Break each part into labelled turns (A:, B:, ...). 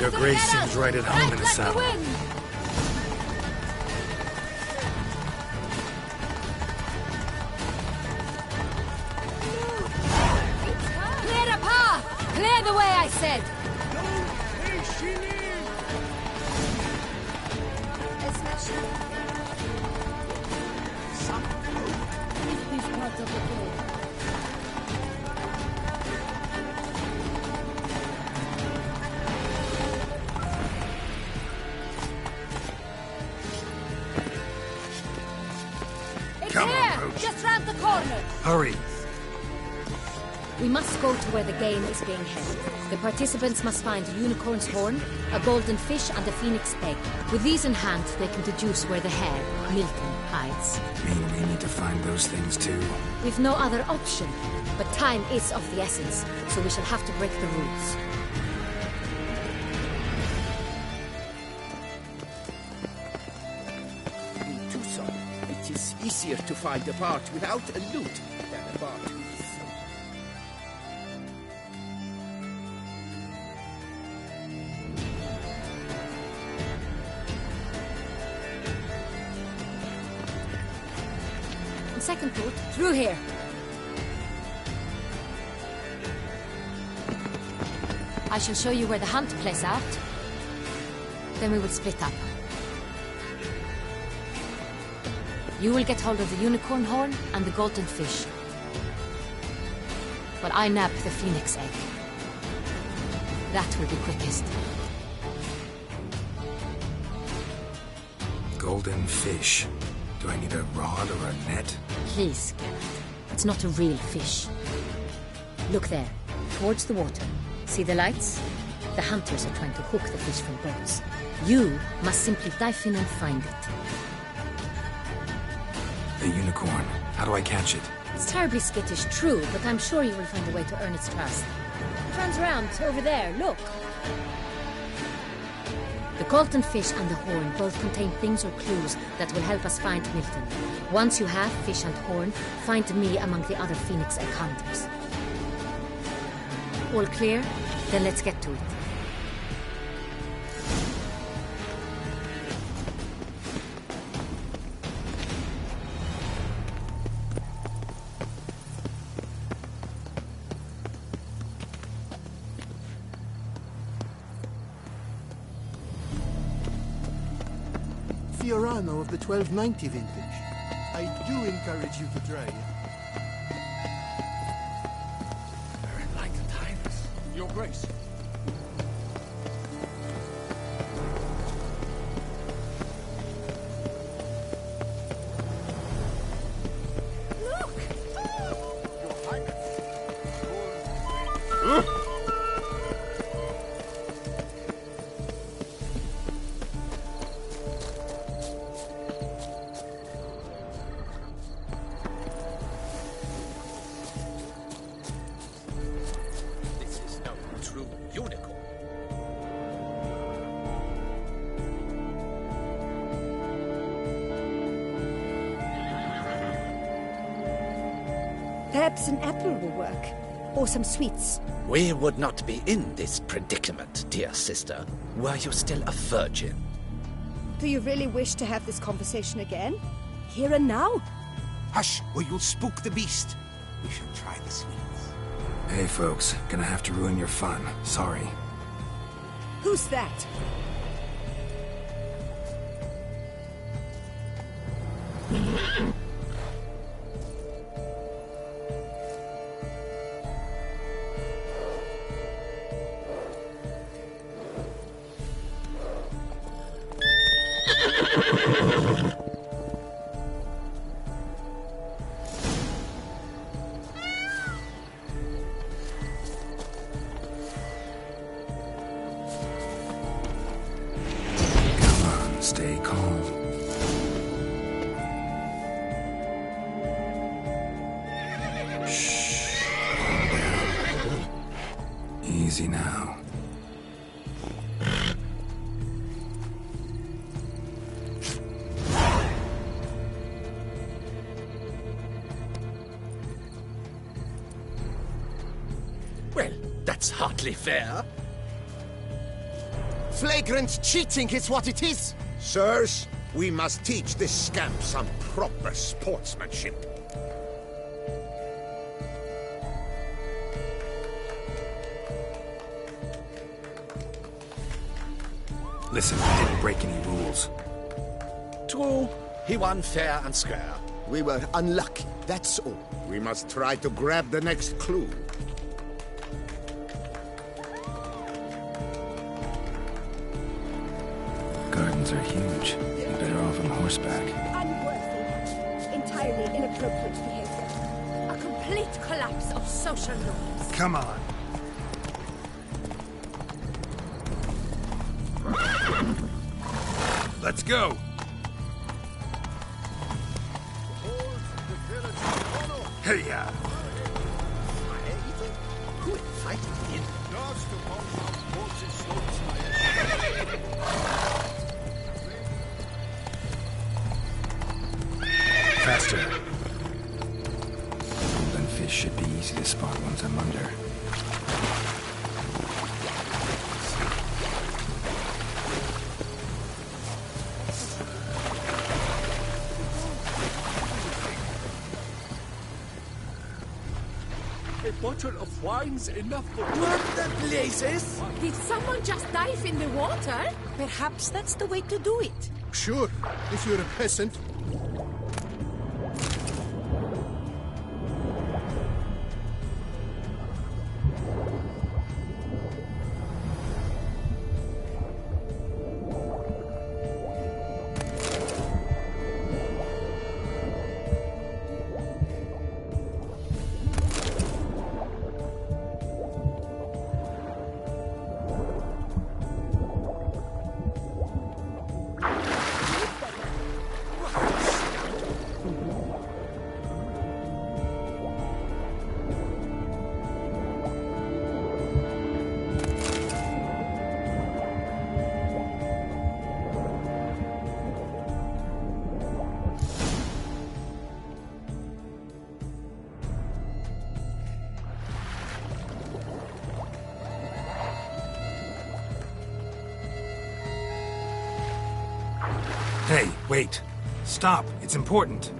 A: Your Grace seems right at home in the saddle.
B: Clear the path! Clear the way, I said!
A: Come on, Roach.
B: Just round the corner!
A: Hurry!
B: We must go to where the game is being held. The participants must find a unicorn's horn, a golden fish, and a phoenix egg. With these in hand, they can deduce where the hare, Milton, hides.
A: Mean we need to find those things too?
B: We've no other option. But time is of the essence, so we shall have to break the rules.
C: In Tucson, it is easier to find a part without a loot than a part with.
B: On second thought, through here. I shall show you where the hunt plays out. Then we will split up. You will get hold of the unicorn horn and the golden fish. While I nab the phoenix egg. That will be quickest.
A: Golden fish. Do I need a rod or a net?
B: Please, Geralt. It's not a real fish. Look there, towards the water. See the lights? The hunters are trying to hook the fish from boats. You must simply dive in and find it.
A: The unicorn. How do I catch it?
B: It's terribly skittish, true, but I'm sure you will find a way to earn its trust. It runs around, over there, look. The golden fish and the horn both contain things or clues that will help us find Milton. Once you have fish and horn, find me among the other phoenix egg hunters. All clear? Then let's get to it.
D: Fiorano of the 1290 vintage. I do encourage you to try it.
C: Very enlightened Highness.
D: Your Grace.
E: Perhaps an apple will work. Or some sweets.
C: We would not be in this predicament, dear sister, were you still a virgin.
E: Do you really wish to have this conversation again? Here and now?
F: Hush, or you'll spook the beast. We should try the sweets.
A: Hey folks, gonna have to ruin your fun. Sorry.
E: Who's that?
A: Stay calm. Shh. Calm down. Easy now.
C: Well, that's hardly fair. Flagrant cheating is what it is!
F: Sirs, we must teach this scamp some proper sportsmanship.
A: Listen, I didn't break any rules.
C: True, he won fair and square. We were unlucky, that's all.
F: We must try to grab the next clue.
A: Gardens are huge. You're better off on horseback.
E: Unworthy. Entirely inappropriate behavior.
B: A complete collapse of social norms.
D: Come on.
A: Let's go! Hey-ya!
C: Who invited him?
A: Faster. Golden fish should be easy to spot once I'm under.
G: A bottle of wine's enough for...
C: What the blazes?
B: Did someone just dive in the water? Perhaps that's the way to do it.
D: Sure, if you're a peasant.
A: Hey, wait. Stop. It's important.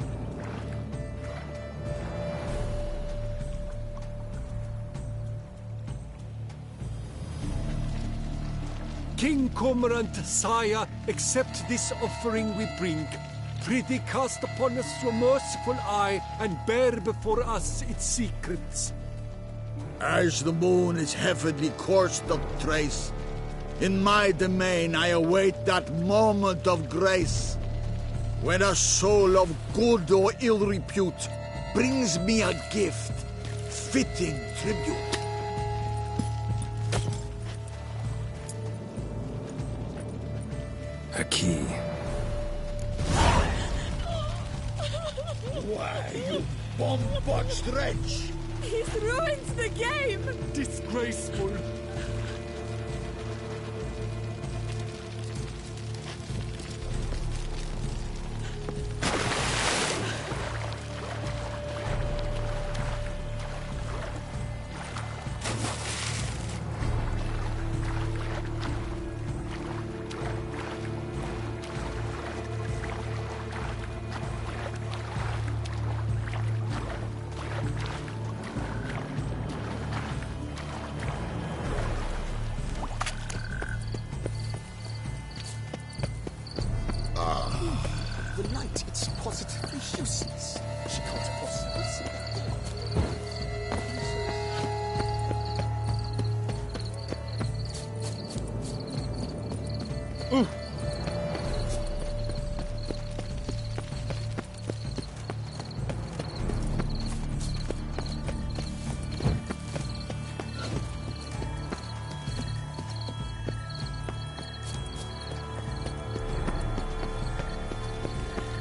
G: King Cormorant, sire, accept this offering we bring. Prithee cast upon us your merciful eye, and bear before us its secrets.
H: As the moon is heavenly coursed of trace, in my domain I await that moment of grace, when a soul of good or ill repute brings me a gift, fitting tribute.
A: A key.
H: Why, you bomb-botched wretch!
B: He's ruined the game!
G: Disgraceful.
C: The light, it's positively useless. She can't possibly see it.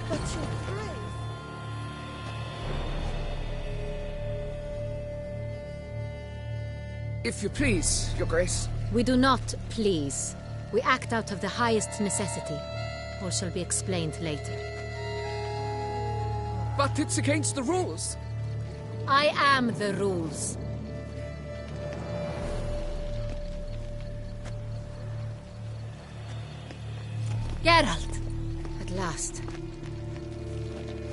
E: But you're brave.
C: If you please, Your Grace.
B: We do not please. We act out of the highest necessity, or shall be explained later.
C: But it's against the rules.
B: I am the rules. Geralt! At last.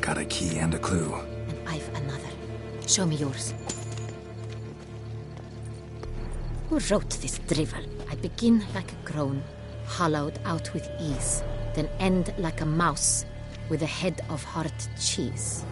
A: Got a key and a clue.
B: And I've another. Show me yours. Who wrote this drivel? I begin like a crone, hollowed out with ease, then end like a mouse, with a head of hard cheese.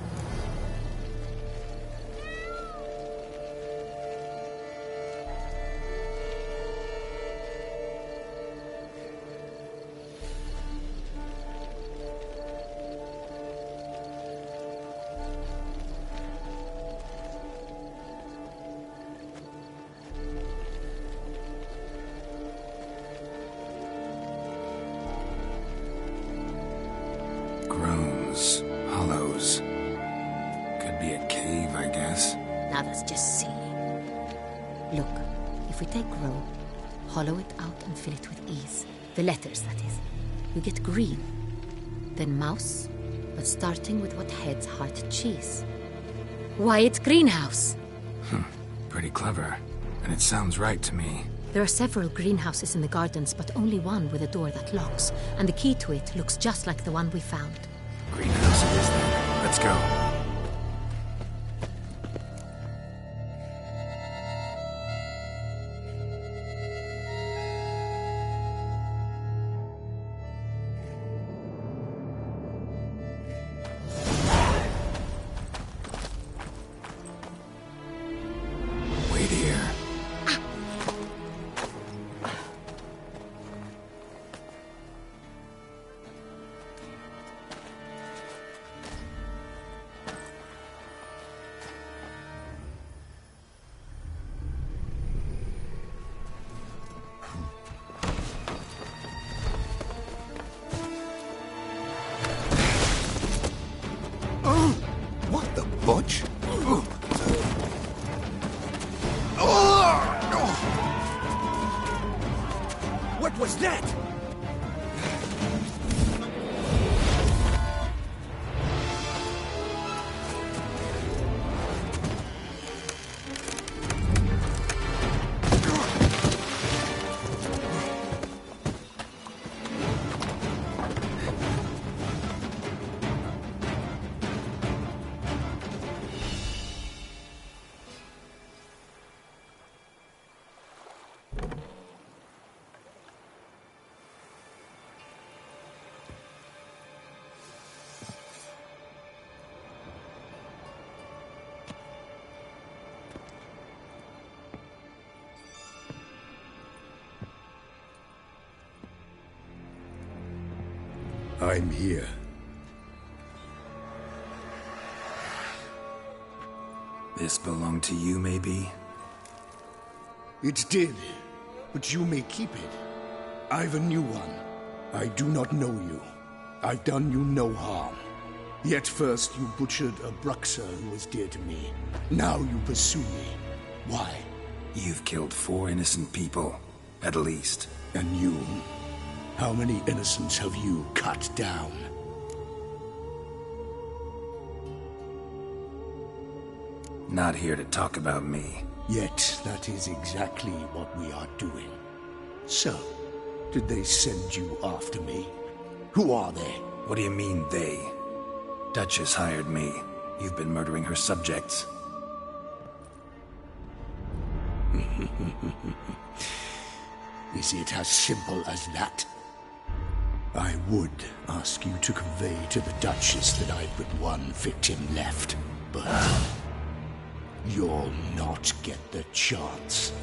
A: Groans, hollows. Could be a cave, I guess.
B: Now that's just silly. Look, if we take grow, hollow it out and fill it with ease. The letters, that is. You get green. Then mouse, but starting with what heads heart cheese. Why, it's greenhouse!
A: Pretty clever. And it sounds right to me.
B: There are several greenhouses in the gardens, but only one with a door that locks, and the key to it looks just like the one we found.
A: Greenhouse it is then. Let's go. Wait here.
F: What the butch?
C: What was that?
G: I'm here.
A: This belonged to you, maybe?
I: It did, but you may keep it. I've a new one. I do not know you. I've done you no harm. Yet first you butchered a Bruxer who was dear to me. Now you pursue me. Why?
A: You've killed 4 innocent people, at least.
I: And you? How many innocents have you cut down?
A: Not here to talk about me.
I: Yet that is exactly what we are doing. So, did they send you after me? Who are they?
A: What do you mean, they? Duchess hired me. You've been murdering her subjects.
I: Is it as simple as that? I would ask you to convey to the Duchess that I've but one victim left, but you'll not get the chance.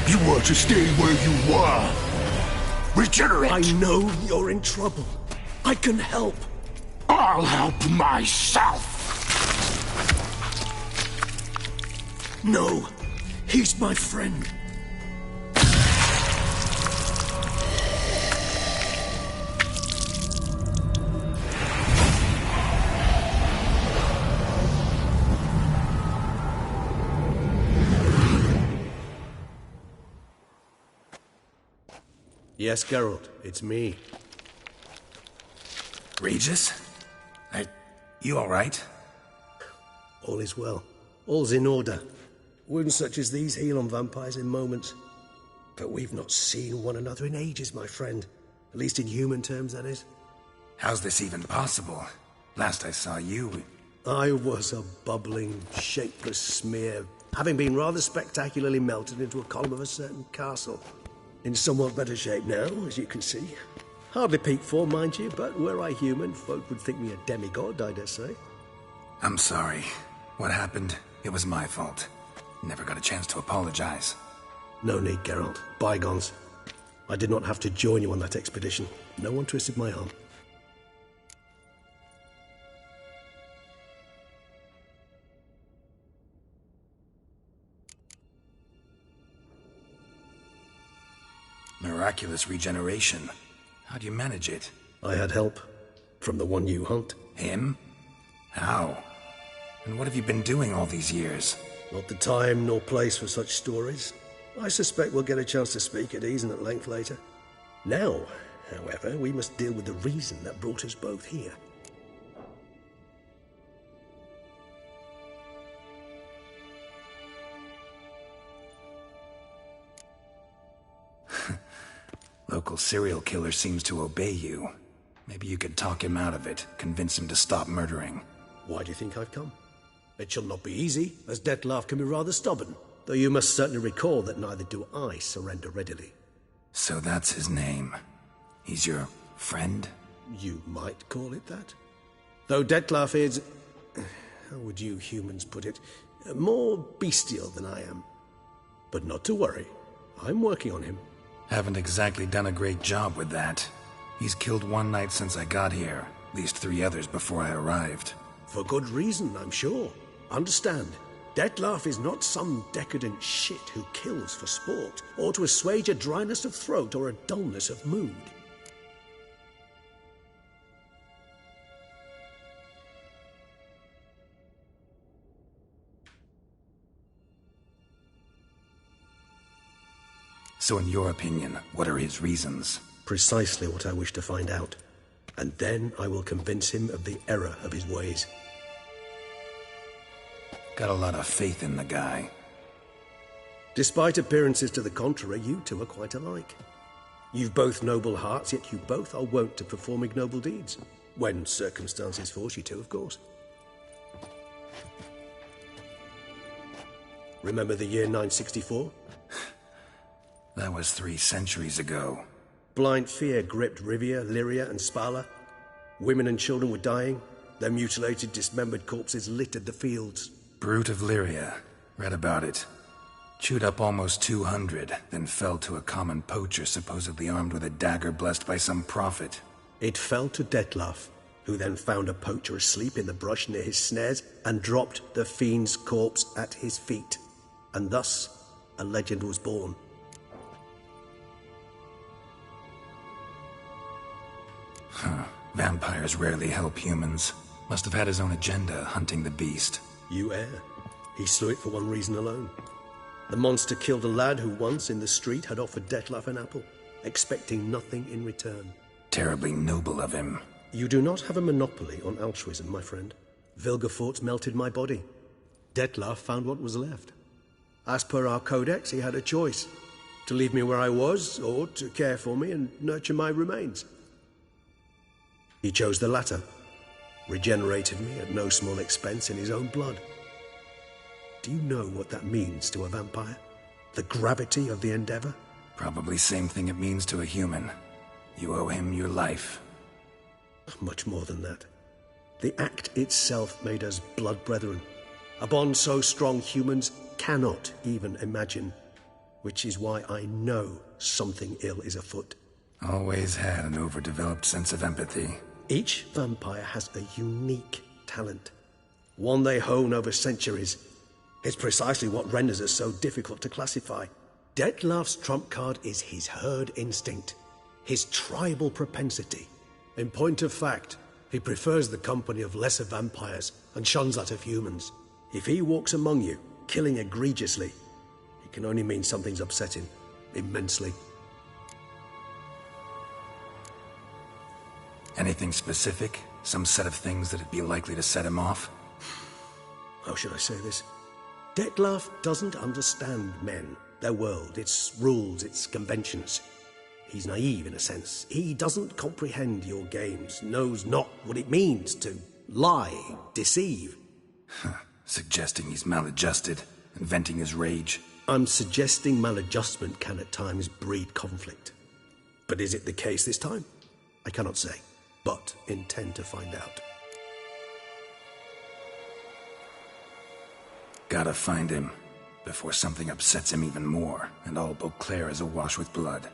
I: You want to stay where you were. Regenerate!
G: I know you're in trouble. I can help.
I: I'll help myself!
G: No, he's my friend.
J: Yes, Geralt, it's me.
A: Regis? You alright?
J: All is well. All's in order. Wounds such as these heal on vampires in moments. But we've not seen one another in ages, my friend. At least in human terms, that is.
A: How's this even possible? Last I saw you...
J: I was a bubbling, shapeless smear, having been rather spectacularly melted into a column of a certain castle. In somewhat better shape now, as you can see. Hardly peak form, mind you, but were I human, folk would think me a demigod, I dare say.
A: I'm sorry. What happened, it was my fault. Never got a chance to apologize.
J: No need, Geralt. Bygones. I did not have to join you on that expedition. No one twisted my arm.
A: Miraculous regeneration. How do you manage it?
J: I had help. From the one you hunt.
A: Him? How? And what have you been doing all these years?
J: Not the time nor place for such stories. I suspect we'll get a chance to speak at ease and at length later. Now, however, we must deal with the reason that brought us both here.
A: Local serial killer seems to obey you. Maybe you could talk him out of it, convince him to stop murdering.
J: Why do you think I've come? It shall not be easy, as Dettlaff can be rather stubborn. Though you must certainly recall that neither do I surrender readily.
A: So that's his name. He's your friend?
J: You might call it that. Though Dettlaff is... how would you humans put it? More bestial than I am. But not to worry. I'm working on him.
A: Haven't exactly done a great job with that. He's killed one knight since I got here, at least 3 others before I arrived.
J: For good reason, I'm sure. Understand, Dettlaff is not some decadent shit who kills for sport, or to assuage a dryness of throat or a dullness of mood.
A: So in your opinion, what are his reasons?
J: Precisely what I wish to find out. And then I will convince him of the error of his ways.
A: Got a lot of faith in the guy.
J: Despite appearances to the contrary, you two are quite alike. You've both noble hearts, yet you both are wont to perform ignoble deeds. When circumstances force you to, of course. Remember the year 964?
A: That was 3 centuries ago.
J: Blind fear gripped Rivia, Lyria, and Spala. Women and children were dying. Their mutilated, dismembered corpses littered the fields.
A: Brute of Lyria. Read about it. Chewed up almost 200, then fell to a common poacher supposedly armed with a dagger blessed by some prophet.
J: It fell to Dettlaff, who then found a poacher asleep in the brush near his snares and dropped the fiend's corpse at his feet. And thus, a legend was born.
A: Huh. Vampires rarely help humans. Must have had his own agenda, hunting the beast.
J: You err. He slew it for one reason alone. The monster killed a lad who once in the street had offered Dettlaff an apple, expecting nothing in return.
A: Terribly noble of him.
J: You do not have a monopoly on altruism, my friend. Vilgefortz melted my body. Dettlaff found what was left. As per our codex, he had a choice. To leave me where I was, or to care for me and nurture my remains. He chose the latter. Regenerated me at no small expense in his own blood. Do you know what that means to a vampire? The gravity of the endeavor?
A: Probably same thing it means to a human. You owe him your life.
J: Much more than that. The act itself made us blood brethren. A bond so strong humans cannot even imagine. Which is why I know something ill is afoot.
A: Always had an overdeveloped sense of empathy.
J: Each vampire has a unique talent. One they hone over centuries. It's precisely what renders us so difficult to classify. Dettlaff's trump card is his herd instinct. His tribal propensity. In point of fact, he prefers the company of lesser vampires and shuns that of humans. If he walks among you, killing egregiously, it can only mean something's upsetting, immensely.
A: Anything specific? Some set of things that'd be likely to set him off?
J: How should I say this? Dettlaff doesn't understand men, their world, its rules, its conventions. He's naive in a sense. He doesn't comprehend your games, knows not what it means to lie, deceive.
A: Suggesting he's maladjusted, and venting his rage.
J: I'm suggesting maladjustment can at times breed conflict. But is it the case this time? I cannot say, but intend to find out.
A: Gotta find him, before something upsets him even more, and all Beauclair is awash with blood.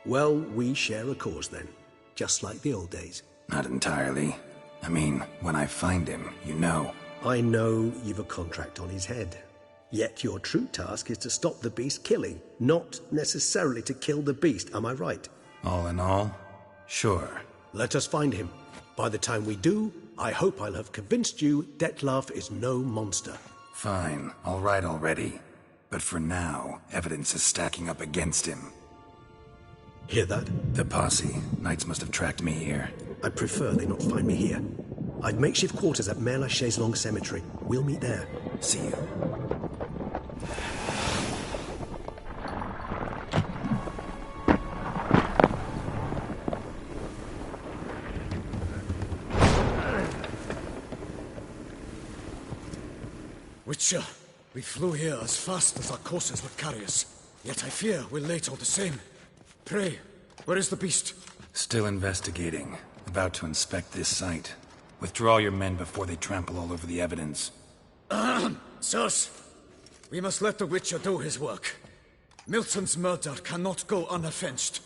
J: Well, we share a cause then, just like the old days.
A: Not entirely. I mean, when I find him, you know.
J: I know you've a contract on his head. Yet your true task is to stop the beast killing, not necessarily to kill the beast, am I right?
A: All in all, sure.
J: Let us find him. By the time we do, I hope I'll have convinced you Dettlaff is no monster.
A: Fine, all right already. But for now, evidence is stacking up against him.
J: Hear that?
A: The posse. Knights must have tracked me here.
J: I'd prefer they not find me here. I've makeshift quarters at Mère Lachaise Long Cemetery. We'll meet there.
A: See you.
K: Witcher, we flew here as fast as our courses would carry us. Yet I fear we're late all the same. Pray, where is the beast?
A: Still investigating. About to inspect this site. Withdraw your men before they trample all over the evidence.
K: Sirs, we must let the Witcher do his work. Milton's murder cannot go unavenged.